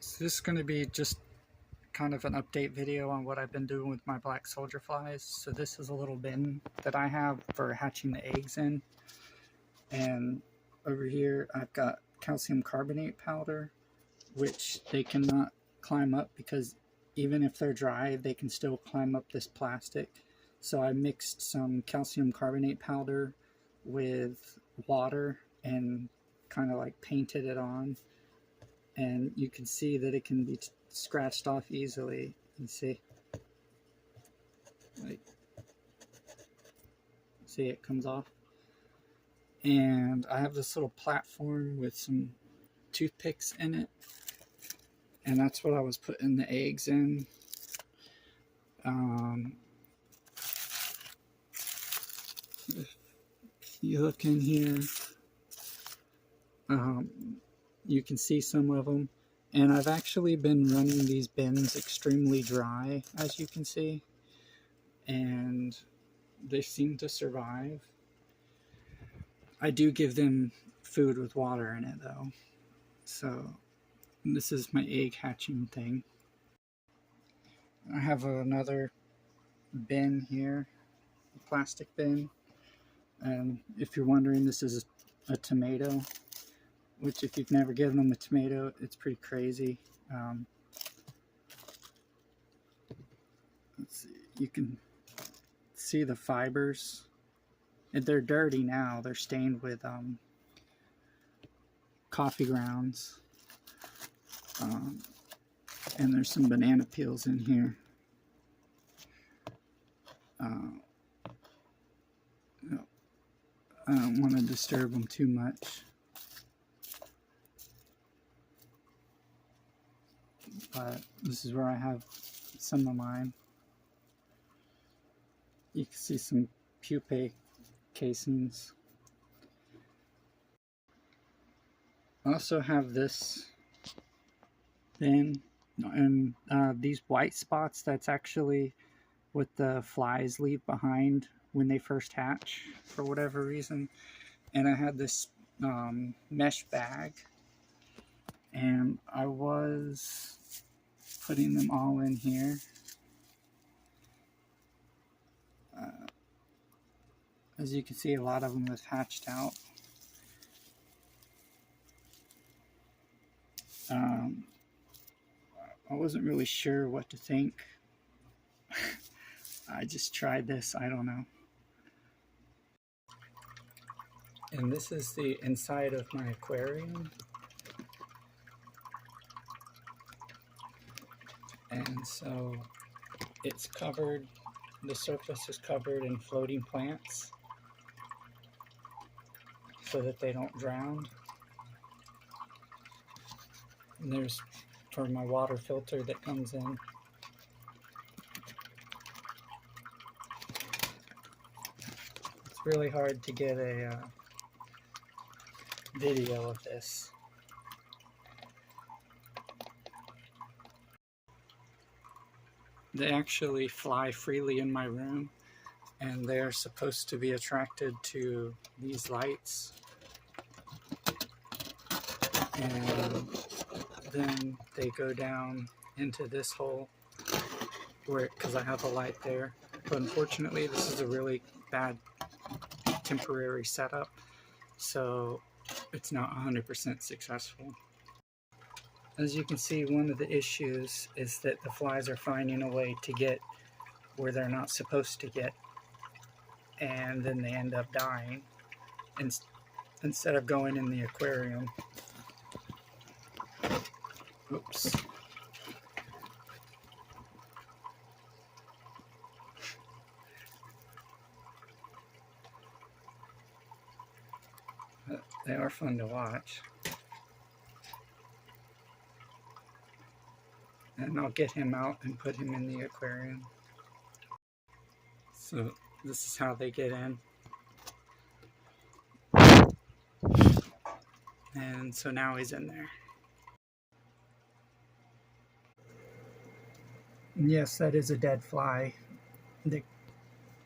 So this is going to be just kind of an update video on what I've been doing with my black soldier flies. So this is a little bin that I have for hatching the eggs in. And over here I've got calcium carbonate powder, which they cannot climb up because even if they're dry, they can still climb up this plastic. So I mixed some calcium carbonate powder with water and kind of like painted it on. And you can see that it can be scratched off easily. You see, like, see it comes off. And I have this little platform with some toothpicks in it, and that's what I was putting the eggs in. If you look in here, you can see some of them. And I've actually been running these bins extremely dry, as you can see, and they seem to survive. I do give them food with water in it though. So this is my egg hatching thing. I have another bin here, a plastic bin, and if you're wondering, this is a tomato, which if you've never given them a tomato, it's pretty crazy. Let's see, you can see the fibers. They're dirty now. They're stained with coffee grounds. And there's some banana peels in here. I don't want to disturb them too much. But this is where I have some of mine. You can see some pupae casings. I also have this bin, and these white spots, that's actually what the flies leave behind when they first hatch for whatever reason. And I had this mesh bag, and I was putting them all in here. As you can see, a lot of them have hatched out. I wasn't really sure what to think. I just tried this, I don't know. And this is the inside of my aquarium. And so it's covered, the surface is covered in floating plants so that they don't drown. And there's for my water filter that comes in. It's really hard to get a video of this. They actually fly freely in my room, and they are supposed to be attracted to these lights. And then they go down into this hole where, because I have a light there. But unfortunately, this is a really bad temporary setup, so it's not 100% successful. As you can see, one of the issues is that the flies are finding a way to get where they're not supposed to get, and then they end up dying instead of going in the aquarium. Oops. They are fun to watch. And I'll get him out and put him in the aquarium. So this is how they get in. And so now he's in there. Yes, that is a dead fly that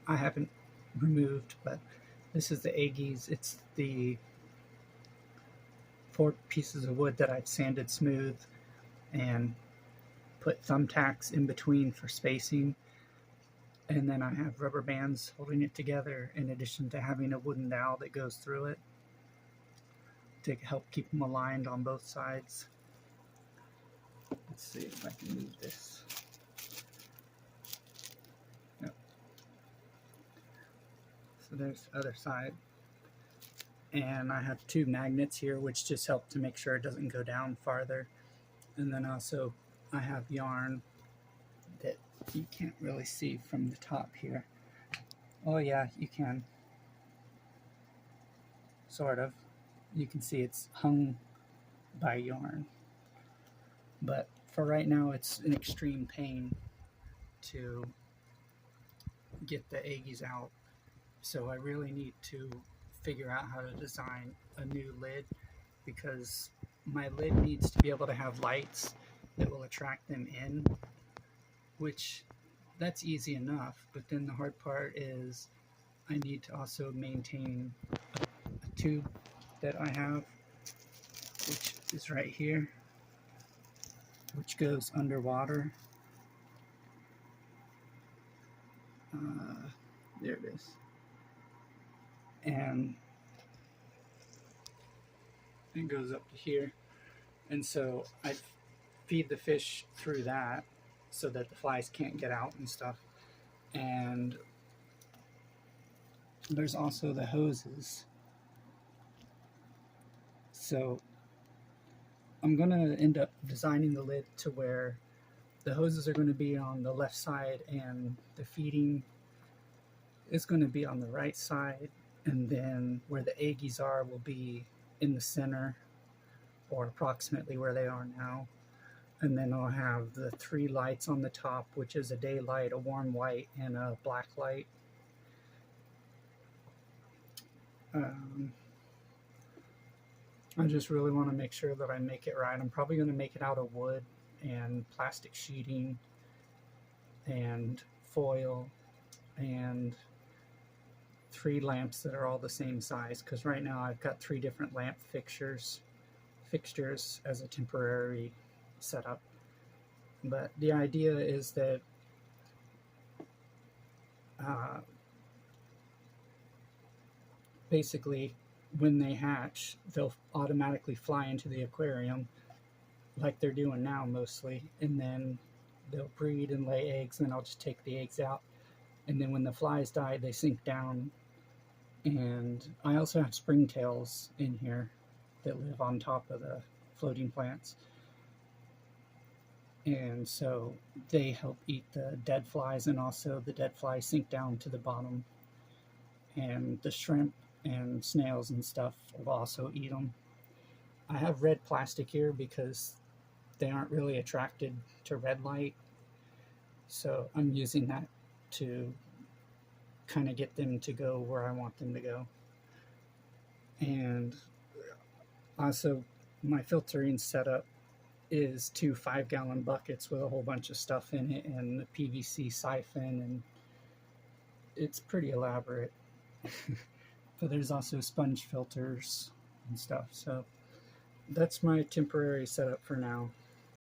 I haven't removed, but this is the Aggies. It's the 4 pieces of wood that I've sanded smooth and put thumbtacks in between for spacing. And then I have rubber bands holding it together, in addition to having a wooden dowel that goes through it to help keep them aligned on both sides. Let's see if I can move this. Yep. So there's the other side. And I have 2 magnets here, which just help to make sure it doesn't go down farther. And then also I have yarn that you can't really see from the top here. Oh yeah, you can. Sort of. You can see it's hung by yarn. But for right now, it's an extreme pain to get the eggies out. So I really need to figure out how to design a new lid, because my lid needs to be able to have lights that will attract them in, which that's easy enough. But then the hard part is I need to also maintain a tube that I have, which is right here, which goes underwater. There it is. And it goes up to here. And so I feed the fish through that so that the flies can't get out and stuff. And there's also the hoses. So I'm going to end up designing the lid to where the hoses are going to be on the left side and the feeding is going to be on the right side, and then where the eggies are will be in the center, or approximately where they are now. And then I'll have the 3 lights on the top, which is a day light, a warm white, and a black light. I just really want to make sure that I make it right. I'm probably going to make it out of wood and plastic sheeting and foil and 3 lamps that are all the same size, because right now I've got 3 different lamp fixtures as a temporary setup. But the idea is that basically when they hatch, they'll automatically fly into the aquarium like they're doing now mostly, and then they'll breed and lay eggs, and I'll just take the eggs out. And then when the flies die, they sink down. And I also have springtails in here that live on top of the floating plants. And so they help eat the dead flies, and also the dead flies sink down to the bottom. And the shrimp and snails and stuff will also eat them. I have red plastic here because they aren't really attracted to red light. So I'm using that to kind of get them to go where I want them to go. And also my filtering setup is 2 5-gallon buckets with a whole bunch of stuff in it, and the PVC siphon, and it's pretty elaborate. But there's also sponge filters and stuff. So that's my temporary setup for now.